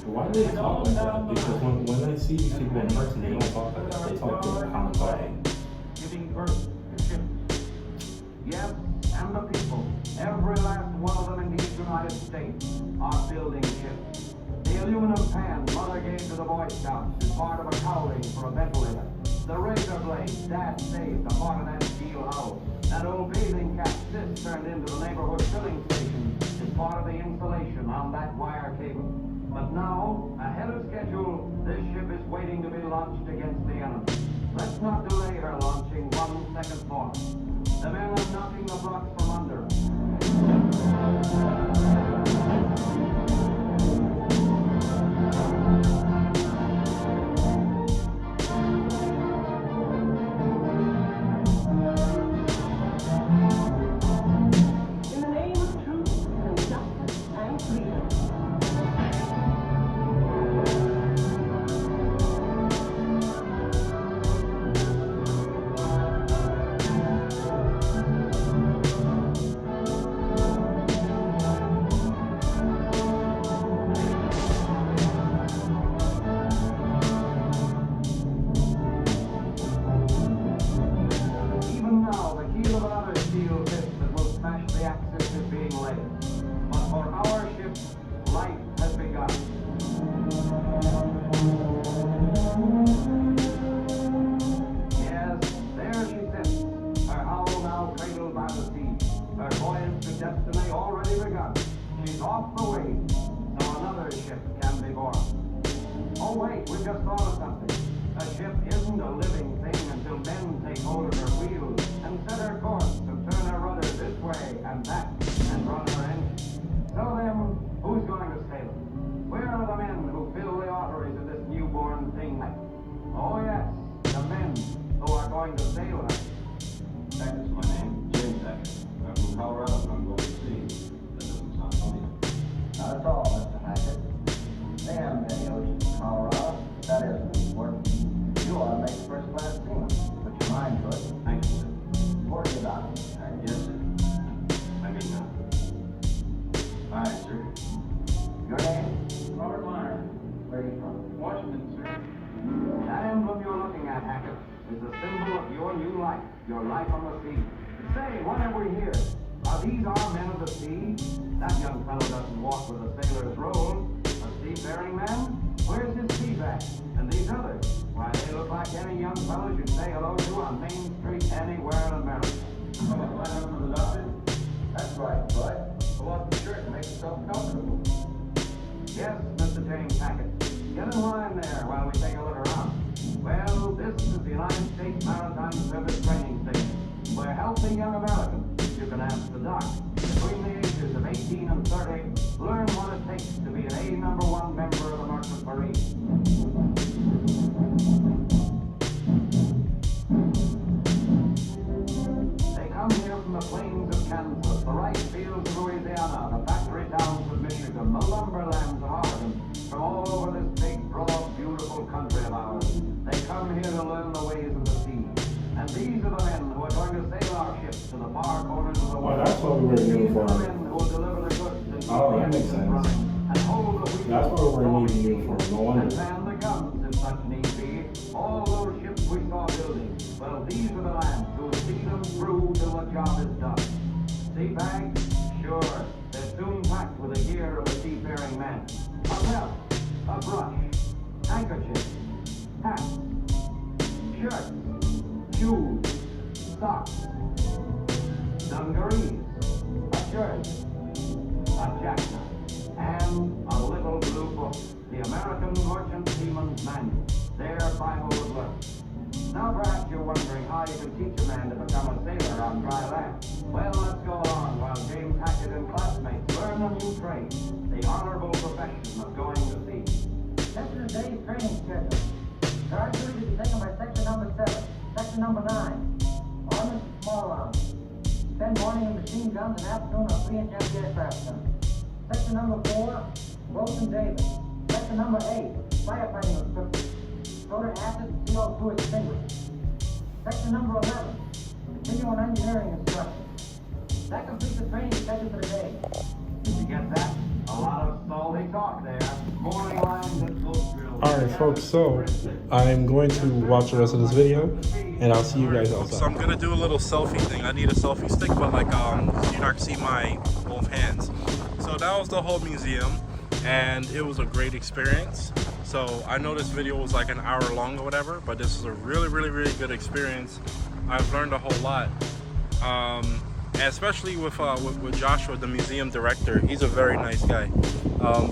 Why do they talk like that? Because when I see these people in person, they don't talk like that. They talk like common talking. Giving birth to ships. Yes, and the people, every last one of them in these United States, are building ships. The aluminum pan Mother gave to the Boy Scouts is part of a cowling for a ventilator. The razor blade, Dad saved a part of that steel hull. That old bathing cap Sis turned into the neighborhood filling station is part of the insulation on that wire cable. But now, ahead of schedule, this ship is waiting to be launched against the enemy. Let's not delay her launching 1 second more. The men are knocking the blocks from under us. In the name of truth and justice and freedom. Even now, the keel of another steel ship that will smash the Axis is being laid. But for our ship, life has begun. Yes, there she sits, her hull now cradled by the sea, her voyage to destiny already begun. She's off the waves, so another ship can be born. Oh wait, we just thought of something. A ship isn't a living thing until men take hold of her wheels and set her course and turn her rudder this way and that and run her engine. So then, who's going to sail it? Where are the men who fill the arteries of this newborn thing? Oh yes, the men who are going to sail her. That's my name, James Acta. I'm from Colorado and I'm going to sea. That doesn't sound familiar. Not at all, Mr. Hackett. Damn many oceans in Colorado, but that isn't important. You ought to make first-class seaman. Put your mind to it. Thank you, sir. Worry about it. Yes, sir. I mean, aye, sir. Your name? Robert Meyer, Where are you from? Washington, sir. That emblem you're looking at, Hackett, is the symbol of your new life, your life on the sea. Say, what have we here? Are these our men of the sea? That young fellow doesn't walk with a sailor's roll. A seafaring man? Where's his sea bag? And these others? Why, they look like any young fellows you'd say hello to on Main Street anywhere in America. Line up for the doctor? That's right, bud. Go off the shirt and make yourself comfortable. Yes, Mr. James Hackett. Get in line there while we take a look around. Well, this is the United States Maritime Service Training Station, where healthy young Americans, you can ask the doc, between the ages of 18 and 30, learn what it takes to be an A-1 member of the Merchant Marine. They come here from the plains of Kansas, the rice fields of Louisiana, the factory towns of Michigan, the lumberlands of Oregon, from all over this big, broad, beautiful country of ours. They come here to learn the ways of the sea. And these are the men who are going to sail our ships to the far corners of the world. that's what we were These needing are for. the men who will deliver the goods and keep Oh, the that makes engines sense. running and hold the wheels. That's what we're needing you for. No wonder. And man the guns if such need be. All those ships we saw building. Well, these are the lads who will see them through till the job is done. Sea bags? Sure. They're soon packed with the gear of a seafaring man. A belt, a brush, handkerchief, hats, shirts, shoes, socks, dungarees, a shirt, a jackknife, and a little blue book, the American Merchant Seaman's Manual, their Bible of learning. Now perhaps you're wondering how you can teach a man to become a sailor on dry land. Well, let's go along while James Hackett and classmates learn a new trade, the honorable profession of going to sea. This is the day's training schedule. There are duties to be taken by section number 7, section number 9. Armament small arms. Spend morning in machine guns and afternoon on 3-inch anti-aircraft guns. Section number 4, Gross and Davis. Section number 8, firefighting equipment. Soda acid and CO2 extinguishers. Section number 11, continuing engineering instruction. That completes the training schedule for the day. Did you get that? A lot of salty talk there. Morning lines and boat drills. Alright folks, so I'm going to watch the rest of this video and I'll see you guys outside. So I'm gonna do a little selfie thing. I need a selfie stick, but like you're not gonna see my both hands. So that was the whole museum and it was a great experience. So I know this video was like an hour long or whatever, but this is a really good experience. I've learned a whole lot, and especially with Joshua, the museum director. He's a very nice guy,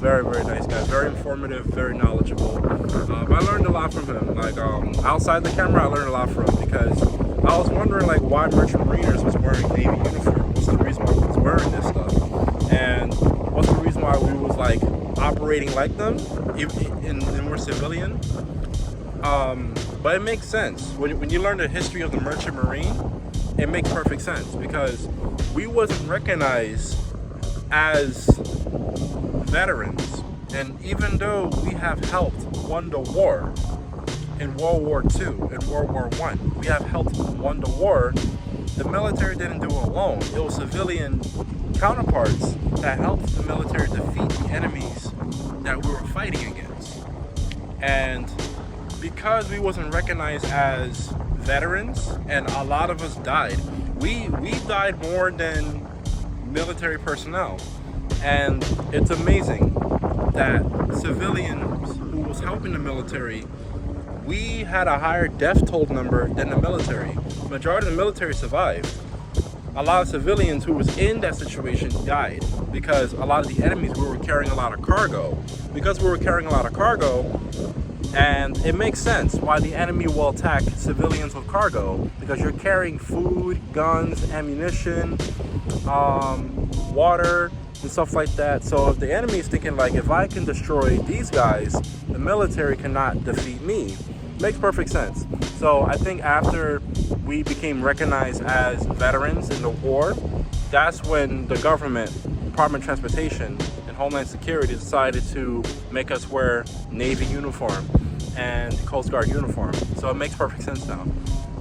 very nice guy, very informative, very knowledgeable. I learned a lot from him. Like outside the camera, I learned a lot from him, because I was wondering like why merchant mariners was wearing Navy uniform. What's the reason why we was wearing this stuff, and what's the reason why we was like operating like them, and we're civilian. But it makes sense when you learn the history of the merchant marine. It makes perfect sense, because we wasn't recognized as veterans, and even though we have helped won the war in World War II and World War I, we have helped won the war. The military didn't do it alone. It was civilian counterparts that helped the military defeat the enemies that we were fighting against. And because we wasn't recognized as veterans, and a lot of us died, we died more than military personnel. And it's amazing that civilians who was helping the military, we had a higher death toll number than the military. Majority of the military survived. A lot of civilians who was in that situation died, because a lot of the enemies, we were carrying a lot of cargo. Because we were carrying a lot of cargo, and it makes sense why the enemy will attack civilians with cargo, because you're carrying food, guns, ammunition, water, and stuff like that. So if the enemy is thinking like, if I can destroy these guys, the military cannot defeat me. Makes perfect sense. So I think after we became recognized as veterans in the war, that's when the government, Department of Transportation and Homeland Security, decided to make us wear Navy uniform and Coast Guard uniform. So it makes perfect sense now.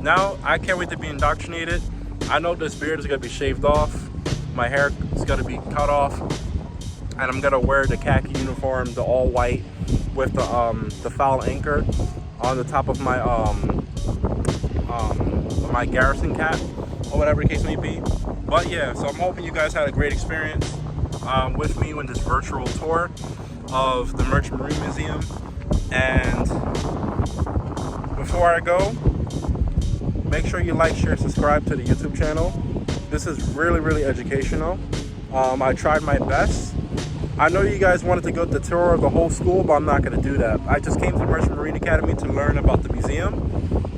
Now I can't wait to be indoctrinated. I know this beard is gonna be shaved off, my hair is gonna be cut off, and I'm gonna wear the khaki uniform, the all white with the foul anchor on the top of my my garrison cap, or whatever the case may be. But yeah, so I'm hoping you guys had a great experience with me in this virtual tour of the Merchant Marine Museum. And before I go, make sure you like, share, subscribe to the YouTube channel. This is really educational. I tried my best. I know you guys wanted to go the tour of the whole school, but I'm not going to do that. I just came to the Merchant Marine Academy to learn about the museum.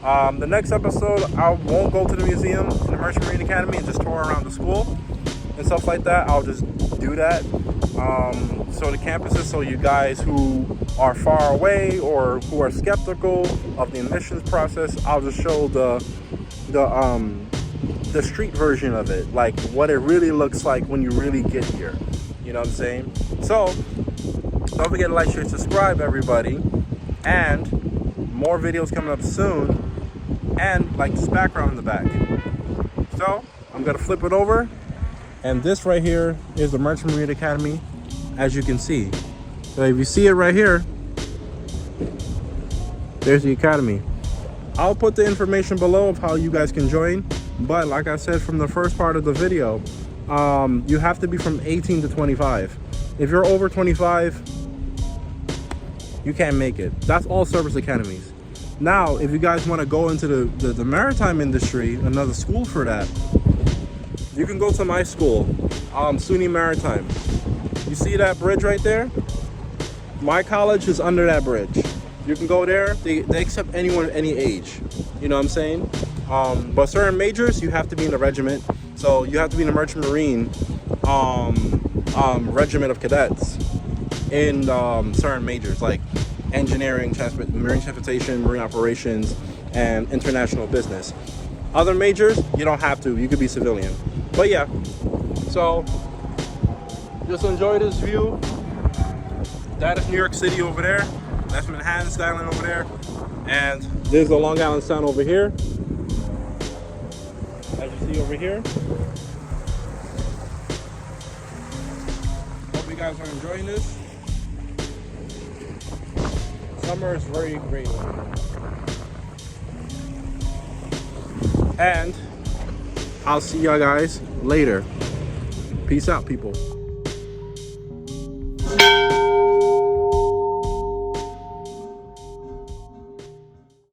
The next episode, I won't go to the museum in the Merchant Marine Academy and just tour around the school and stuff like that. I'll just do that. So the campuses, so you guys who are far away or who are skeptical of the admissions process, I'll just show the street version of it, like what it really looks like when you really get here. You know what I'm saying? So don't forget to like, share, subscribe, everybody, and more videos coming up soon, and like this background in the back. So I'm gonna flip it over, and this right here is the Merchant Marine Academy, as you can see. So if you see it right here, there's the academy. I'll put the information below of how you guys can join, but like I said from the first part of the video, you have to be from 18 to 25. If you're over 25, you can't make it. That's all service academies. Now, if you guys want to go into the maritime industry, another school for that, you can go to my school, SUNY Maritime. You see that bridge right there? My college is under that bridge. You can go there. They accept anyone of any age. You know what I'm saying? But certain majors, you have to be in the regiment. So you have to be in the Merchant Marine regiment of cadets in certain majors like engineering, marine transportation, marine operations, and international business. Other majors, you don't have to. You could be civilian. But yeah, so just enjoy this view. That is New York City over there. That's Manhattan, Skyline over there. And there's the Long Island Sound over here. As you see over here. Hope you guys are enjoying this. Summer is very great. And I'll see y'all guys later. Peace out, people.